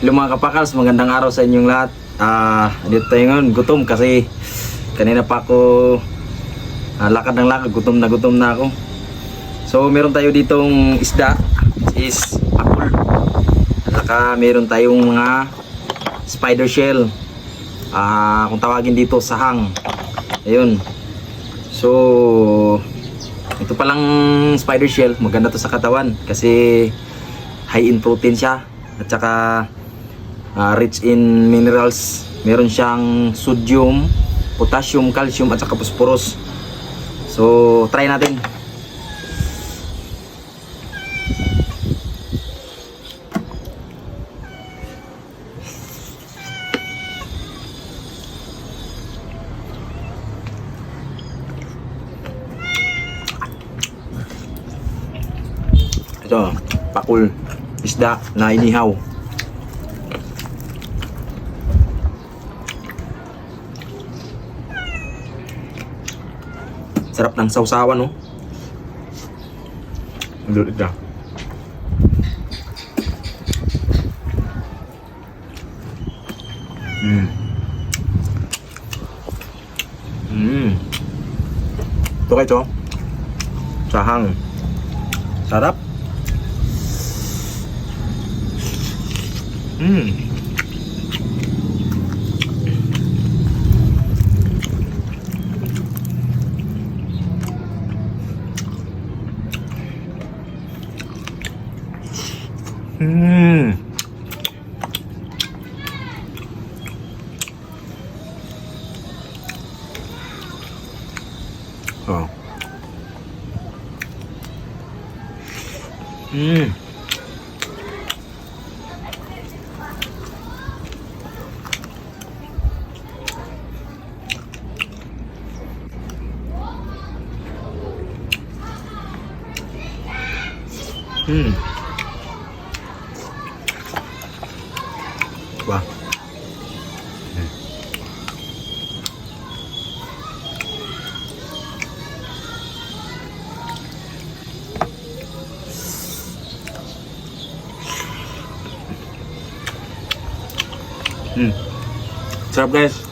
Hello mga kapakals, magandang araw sa inyong lahat. Dito tayo ngayon, gutom kasi kanina pa ako lakad ng lakad, gutom na ako. So meron tayo ditong isda, is pakul. At saka meron tayong mga spider shell. Kung tawagin dito, sahang. Ayun. So ito palang spider shell, maganda to sa katawan kasi high in protein siya. At saka rich in minerals. Meron siyang sodium, potassium, calcium at saka phosphorus. So try natin. Ito, pakul, isda na inihaw. Sarap ng sausawan, no? Lulit na. Ito kayo, sahang. Sarap. Oh. Wah. Sarap guys.